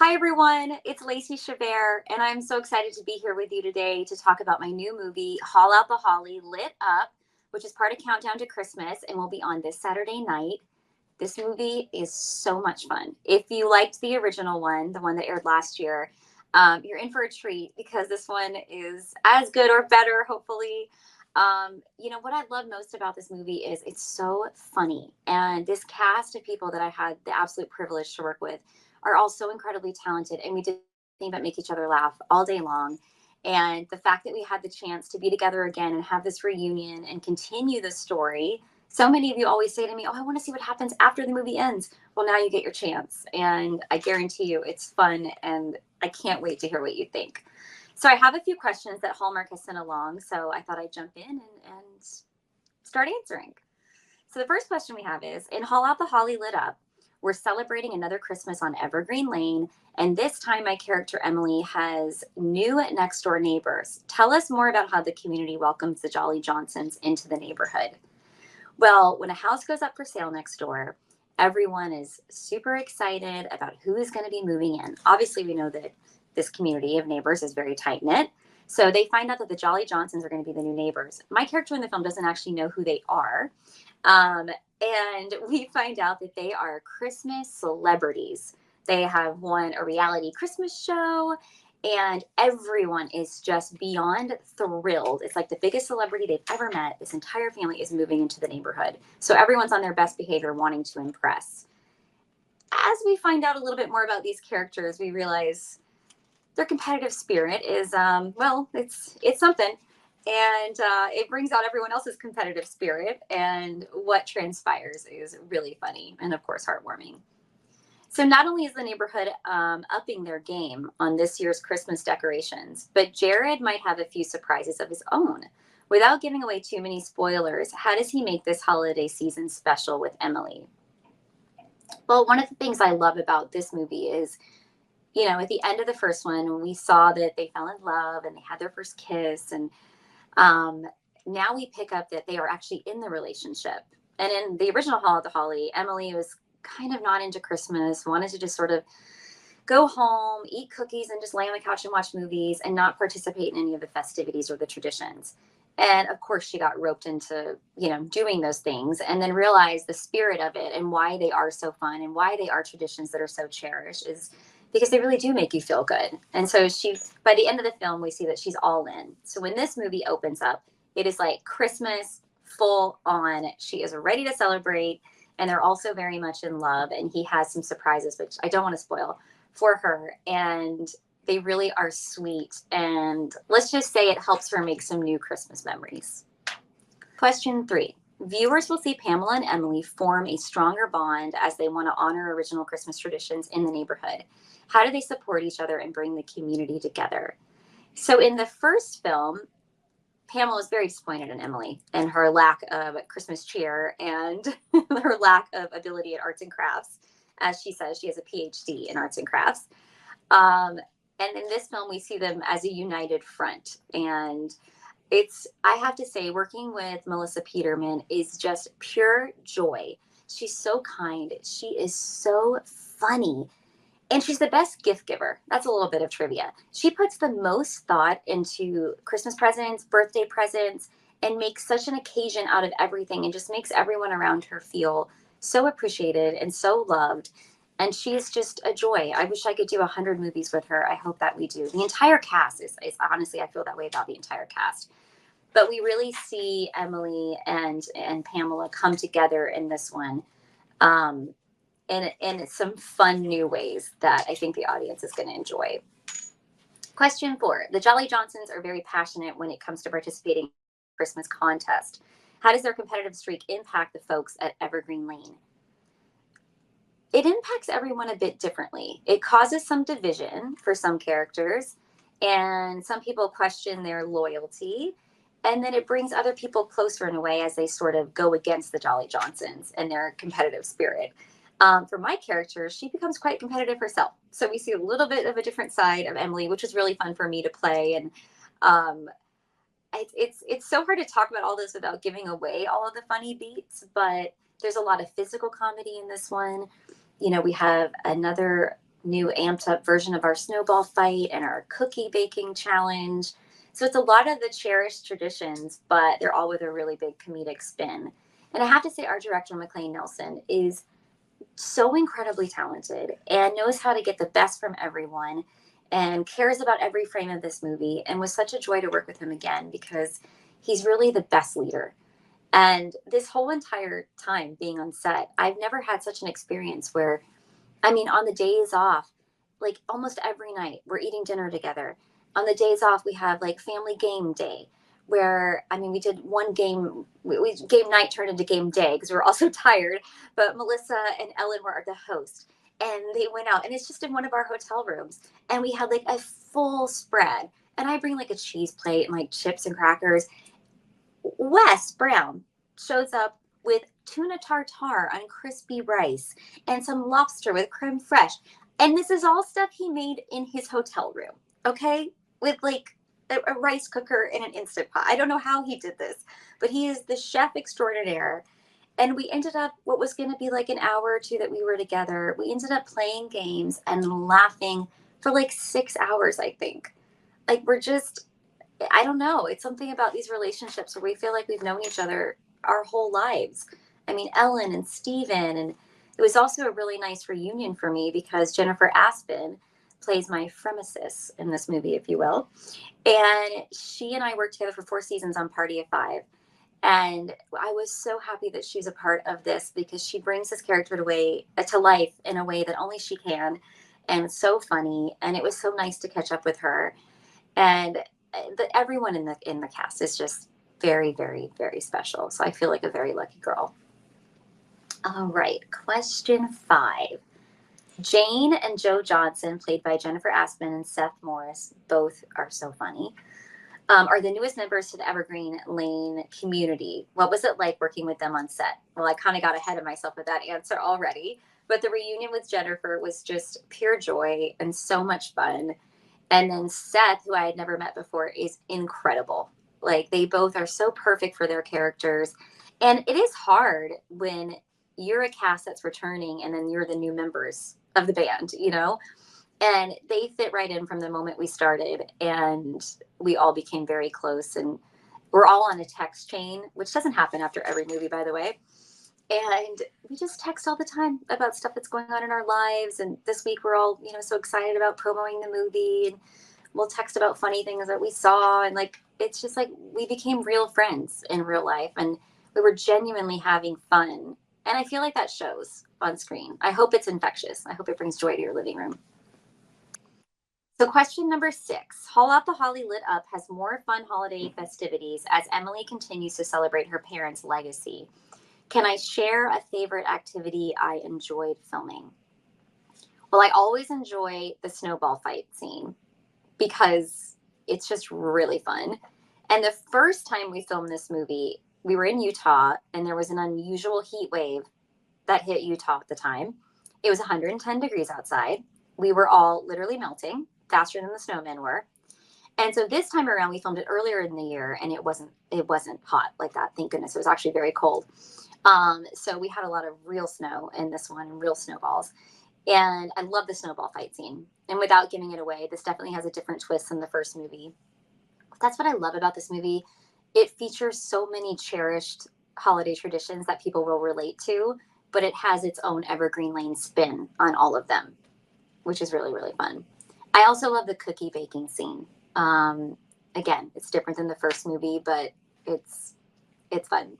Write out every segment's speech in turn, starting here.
Hi, everyone. It's Lacey Chabert, and I'm so excited to be here with you today to talk about my new movie, Haul Out the Holly Lit Up, which is part of Countdown to Christmas and will be on this Saturday night. This movie is so much fun. If you liked the original one, the one that aired last year, you're in for a treat because this one is as good or better, hopefully. What I love most about this movie is it's so funny. And this cast of people that I had the absolute privilege to work with are all so incredibly talented. And we did nothing but make each other laugh all day long. And the fact that we had the chance to be together again and have this reunion and continue the story. So many of you always say to me, "Oh, I want to see what happens after the movie ends." Well, now you get your chance. And I guarantee you it's fun. And I can't wait to hear what you think. So I have a few questions that Hallmark has sent along. So I thought I'd jump in and start answering. So the first question we have is, in Haul Out the Holly Lit Up, we're celebrating another Christmas on Evergreen Lane, and this time my character Emily has new next door neighbors. Tell us more about how the community welcomes the Jolly Johnsons into the neighborhood. Well, when a house goes up for sale next door, everyone is super excited about who is going to be moving in. Obviously, we know that this community of neighbors is very tight knit. So they find out that the Jolly Johnsons are going to be the new neighbors. My character in the film doesn't actually know who they are. And we find out that they are Christmas celebrities. They have won a reality Christmas show, and everyone is just beyond thrilled. It's like the biggest celebrity they've ever met. This entire family is moving into the neighborhood. So everyone's on their best behavior, wanting to impress. As we find out a little bit more about these characters, we realize their competitive spirit is, it's something. And it brings out everyone else's competitive spirit. And what transpires is really funny and, of course, heartwarming. So not only is the neighborhood upping their game on this year's Christmas decorations, but Jared might have a few surprises of his own. Without giving away too many spoilers, how does he make this holiday season special with Emily? Well, one of the things I love about this movie is, at the end of the first one, we saw that they fell in love and they had their first kiss. And now we pick up that they are actually in the relationship. And in the original Hall at the Holly, Emily was kind of not into Christmas, wanted to just sort of go home, eat cookies, and just lay on the couch and watch movies and not participate in any of the festivities or the traditions. And of course, she got roped into, doing those things and then realized the spirit of it and why they are so fun and why they are traditions that are so cherished is because they really do make you feel good. And so by the end of the film, we see that she's all in. So when this movie opens up, it is like Christmas full on. She is ready to celebrate. And they're also very much in love. And he has some surprises, which I don't want to spoil for her. And they really are sweet. And let's just say it helps her make some new Christmas memories. Question 3. Viewers will see Pamela and Emily form a stronger bond as they want to honor original Christmas traditions in the neighborhood. How do they support each other and bring the community together? So in the first film, Pamela was very disappointed in Emily and her lack of Christmas cheer and her lack of ability at arts and crafts. As she says, she has a PhD in arts and crafts. And in this film, we see them as a united front. And I have to say, working with Melissa Peterman is just pure joy. She's so kind. She is so funny. And she's the best gift giver. That's a little bit of trivia. She puts the most thought into Christmas presents, birthday presents, and makes such an occasion out of everything and just makes everyone around her feel so appreciated and so loved. And she is just a joy. I wish I could do 100 movies with her. I hope that we do. The entire cast is honestly, I feel that way about the entire cast. But we really see Emily and Pamela come together in this one. In some fun new ways that I think the audience is going to enjoy. Question 4. The Jolly Johnsons are very passionate when it comes to participating in the Christmas contest. How does their competitive streak impact the folks at Evergreen Lane? It impacts everyone a bit differently. It causes some division for some characters, and some people question their loyalty. And then it brings other people closer in a way as they sort of go against the Jolly Johnsons and their competitive spirit. For my character, she becomes quite competitive herself. So we see a little bit of a different side of Emily, which is really fun for me to play. And it's so hard to talk about all this without giving away all of the funny beats, but there's a lot of physical comedy in this one. We have another new amped up version of our snowball fight and our cookie baking challenge. So it's a lot of the cherished traditions, but they're all with a really big comedic spin. And I have to say, our director, McLean Nelson, is so incredibly talented and knows how to get the best from everyone and cares about every frame of this movie, and was such a joy to work with him again because he's really the best leader. And this whole entire time being on set, I've never had such an experience where, I mean, on the days off, like almost every night, we're eating dinner together. On the days off, we have like family game day, where, I mean, we did one game, game night turned into game day because we were all so tired. But Melissa and Ellen were the host, and they went out, and it's just in one of our hotel rooms. And we had like a full spread. And I bring like a cheese plate and like chips and crackers. Wes Brown shows up with tuna tartare on crispy rice and some lobster with creme fraiche. And this is all stuff he made in his hotel room, okay? With like a rice cooker and an Instant Pot. I don't know how he did this, but he is the chef extraordinaire. And we ended up, what was going to be like an hour or two that we were together, we ended up playing games and laughing for like 6 hours, I think. Like, we're just, I don't know. It's something about these relationships where we feel like we've known each other our whole lives. I mean, Ellen and Steven. And it was also a really nice reunion for me because Jennifer Aspin plays my fremesis in this movie, if you will. And she and I worked together for 4 seasons on Party of Five. And I was so happy that she's a part of this because she brings this character to life in a way that only she can. And it's so funny. And it was so nice to catch up with her. And everyone in the cast is just very, very, very special. So I feel like a very lucky girl. All right, question 5. Jane and Joe Johnson, played by Jennifer Aspin and Seth Morris, both are so funny, are the newest members to the Evergreen Lane community. What was it like working with them on set? Well, I kind of got ahead of myself with that answer already, but the reunion with Jennifer was just pure joy and so much fun. And then Seth, who I had never met before, is incredible. Like, they both are so perfect for their characters. And it is hard when you're a cast that's returning and then you're the new members of the band, you know? And they fit right in from the moment we started. And we all became very close. And we're all on a text chain, which doesn't happen after every movie, by the way. And we just text all the time about stuff that's going on in our lives. And this week we're all, so excited about promoting the movie, and we'll text about funny things that we saw. And like, it's just like we became real friends in real life, and we were genuinely having fun. And I feel like that shows on screen. I hope it's infectious. I hope it brings joy to your living room. So question number 6, Haul Out the Holly Lit Up has more fun holiday festivities as Emily continues to celebrate her parents' legacy. Can I share a favorite activity I enjoyed filming? Well, I always enjoy the snowball fight scene because it's just really fun. And the first time we filmed this movie, we were in Utah, and there was an unusual heat wave that hit Utah at the time. It was 110 degrees outside. We were all literally melting faster than the snowmen were. And so this time around, we filmed it earlier in the year, and it wasn't hot like that. Thank goodness. It was actually very cold. So we had a lot of real snow in this one, and real snowballs. And I love the snowball fight scene. And without giving it away, this definitely has a different twist than the first movie. That's what I love about this movie. It features so many cherished holiday traditions that people will relate to, but it has its own Evergreen Lane spin on all of them, which is really, really fun. I also love the cookie baking scene. Again, it's different than the first movie, but it's fun.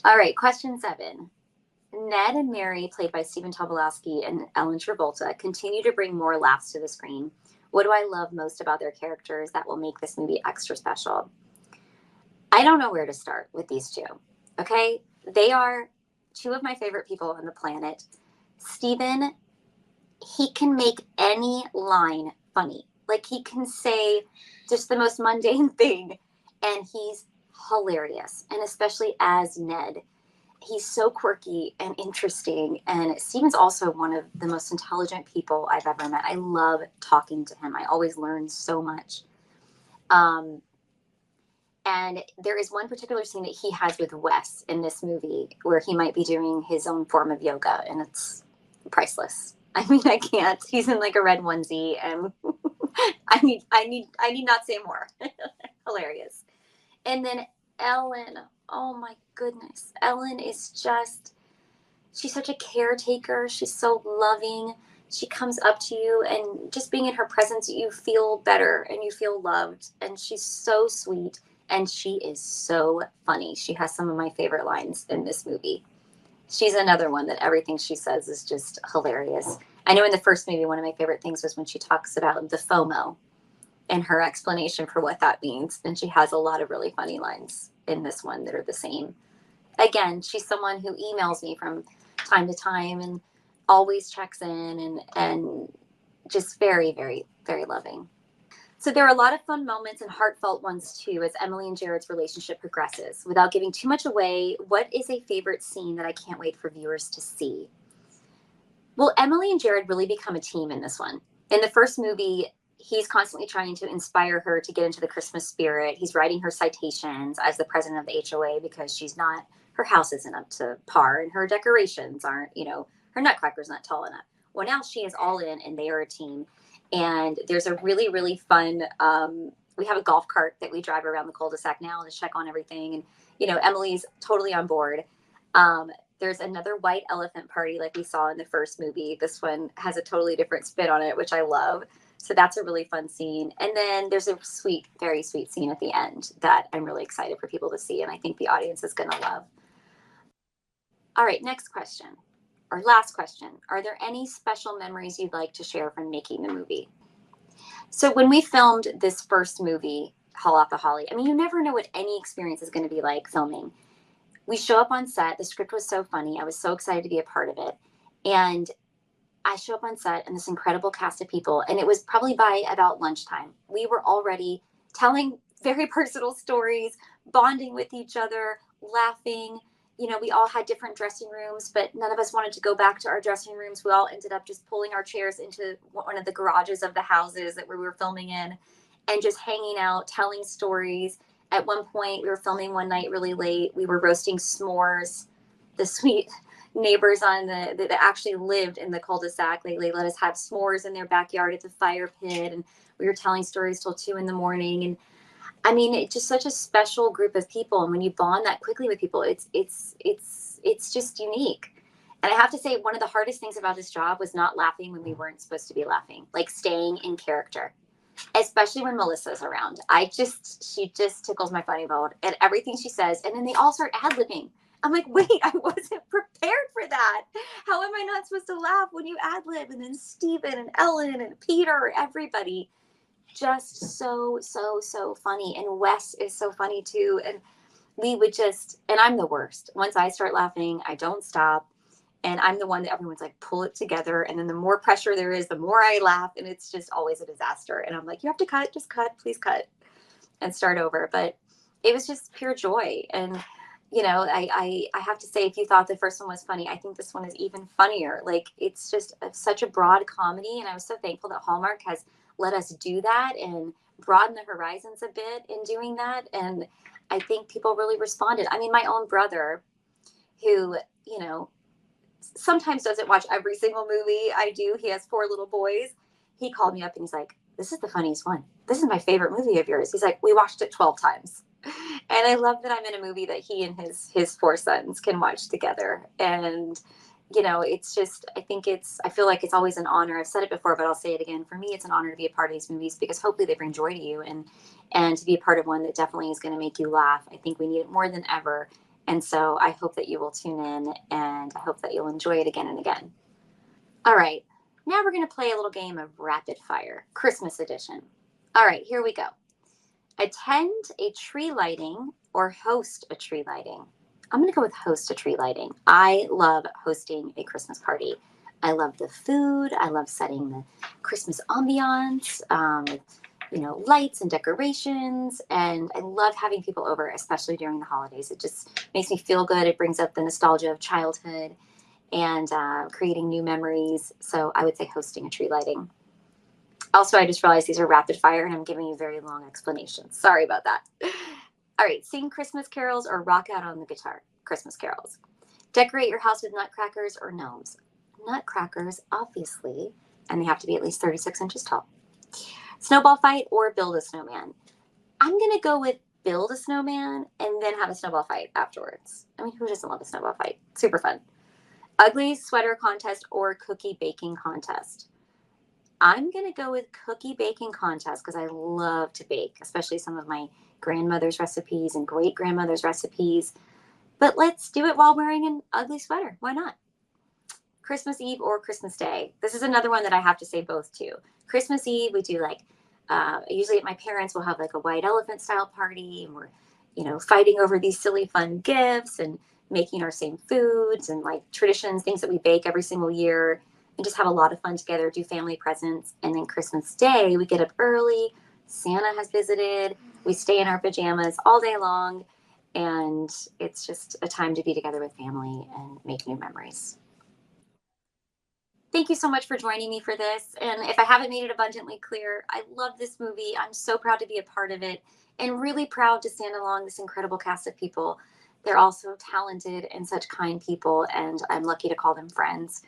All right, question 7. Ned and Mary, played by Stephen Tobolowsky and Ellen Travolta, continue to bring more laughs to the screen. What do I love most about their characters that will make this movie extra special? I don't know where to start with these two, okay? They are 2 of my favorite people on the planet. Stephen, he can make any line funny. Like, he can say just the most mundane thing, and he's hilarious, and especially as Ned. He's so quirky and interesting. And Steven's also one of the most intelligent people I've ever met. I love talking to him. I always learn so much. And there is one particular scene that he has with Wes in this movie where he might be doing his own form of yoga, and it's priceless. I mean, I can't. He's in like a red onesie, and I need not say more. Hilarious. And then Ellen, oh my goodness. Ellen is just, she's such a caretaker. She's so loving. She comes up to you, and just being in her presence, you feel better and you feel loved. And she's so sweet, and she is so funny. She has some of my favorite lines in this movie. She's another one that everything she says is just hilarious. I know in the first movie, one of my favorite things was when she talks about the FOMO and her explanation for what that means. And she has a lot of really funny lines in this one that are the same. Again, she's someone who emails me from time to time and always checks in, and just very, very, very loving. So there are a lot of fun moments and heartfelt ones too as Emily and Jared's relationship progresses. Without giving too much away, what is a favorite scene that I can't wait for viewers to see? Well, Emily and Jared really become a team in this one. In the first movie, he's constantly trying to inspire her to get into the Christmas spirit. He's writing her citations as the president of the HOA because she's not, her house isn't up to par and her decorations aren't, her nutcracker's not tall enough. Well, now she is all in and they are a team. And there's a really, really fun, we have a golf cart that we drive around the cul-de-sac now to check on everything. And, Emily's totally on board. There's another white elephant party like we saw in the first movie. This one has a totally different spin on it, which I love. So that's a really fun scene. And then there's a sweet, very sweet scene at the end that I'm really excited for people to see. And I think the audience is going to love. All right, next question, or last question. Are there any special memories you'd like to share from making the movie? So when we filmed this first movie, Hall Off the Holly, I mean, you never know what any experience is going to be like filming. We show up on set. The script was so funny. I was so excited to be a part of it. And I show up on set and this incredible cast of people. And it was probably by about lunchtime. We were already telling very personal stories, bonding with each other, laughing. We all had different dressing rooms, but none of us wanted to go back to our dressing rooms. We all ended up just pulling our chairs into one of the garages of the houses that we were filming in and just hanging out, telling stories. At one point, we were filming one night really late. We were roasting s'mores. The sweet neighbors that actually lived in the cul-de-sac, they let us have s'mores in their backyard at the fire pit, and we were telling stories till 2 a.m. And I mean, it's just such a special group of people. And when you bond that quickly with people, it's just unique. And I have to say, one of the hardest things about this job was not laughing when we weren't supposed to be laughing, like staying in character, especially when Melissa's around. She just tickles my funny bone at everything she says. And then they all start ad-libbing. I'm like, wait, I wasn't prepared for that. How am I not supposed to laugh when you ad-lib? And then Steven and Ellen and Peter, everybody, just so, so, so funny. And Wes is so funny too. And we would and I'm the worst. Once I start laughing, I don't stop. And I'm the one that everyone's like, pull it together. And then the more pressure there is, the more I laugh. And it's just always a disaster. And I'm like, you have to cut, just cut, please cut and start over. But it was just pure joy. And, I have to say, if you thought the first one was funny, I think this one is even funnier. Like, it's just such a broad comedy. And I was so thankful that Hallmark has let us do that and broaden the horizons a bit in doing that. And I think people really responded. I mean, my own brother, who, sometimes doesn't watch every single movie I do. He has 4 little boys. He called me up and he's like, this is the funniest one. This is my favorite movie of yours. He's like, we watched it 12 times. And I love that I'm in a movie that he and his 4 sons can watch together. And, it's just, I feel like it's always an honor. I've said it before, but I'll say it again. For me, it's an honor to be a part of these movies because hopefully they bring joy to you and to be a part of one that definitely is going to make you laugh. I think we need it more than ever. And so I hope that you will tune in and I hope that you'll enjoy it again and again. All right. Now we're going to play a little game of rapid fire, Christmas edition. All right, here we go. Attend a tree lighting or host a tree lighting. I'm going to go with host a tree lighting. I love hosting a Christmas party. I love the food. I love setting the Christmas ambiance, lights and decorations. And I love having people over, especially during the holidays. It just makes me feel good. It brings up the nostalgia of childhood and creating new memories. So I would say hosting a tree lighting. Also, I just realized these are rapid fire and I'm giving you very long explanations. Sorry about that. All right, sing Christmas carols or rock out on the guitar. Christmas carols. Decorate your house with nutcrackers or gnomes. nutcrackers, obviously, and they have to be at least 36 inches tall. Snowball fight or build a snowman? I'm going to go with build a snowman and then have a snowball fight afterwards. I mean, who doesn't love a snowball fight? Super fun. Ugly sweater contest or cookie baking contest? I'm going to go with cookie baking contest because I love to bake, especially some of my grandmother's recipes and great grandmother's recipes. But let's do it while wearing an ugly sweater. Why not? Christmas Eve or Christmas Day? This is another one that I have to say both to. Christmas Eve, we do like, usually at my parents, we'll have like a white elephant style party, and we're, fighting over these silly fun gifts and making our same foods and like traditions, things that we bake every single year, and just have a lot of fun together, do family presents. And then Christmas Day, we get up early, Santa has visited, we stay in our pajamas all day long, and it's just a time to be together with family and make new memories. Thank you so much for joining me for this. And if I haven't made it abundantly clear, I love this movie. I'm so proud to be a part of it and really proud to stand along this incredible cast of people. They're all so talented and such kind people, and I'm lucky to call them friends.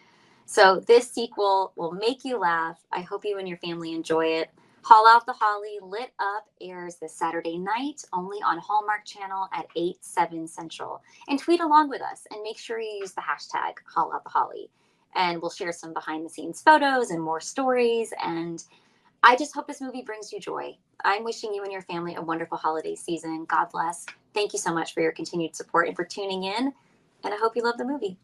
So, this sequel will make you laugh. I hope you and your family enjoy it. Haul Out the Holly Lit Up airs this Saturday night only on Hallmark Channel at 8, 7 Central. And tweet along with us and make sure you use the hashtag Haul Out the Holly. And we'll share some behind the scenes photos and more stories. And I just hope this movie brings you joy. I'm wishing you and your family a wonderful holiday season. God bless. Thank you so much for your continued support and for tuning in. And I hope you love the movie.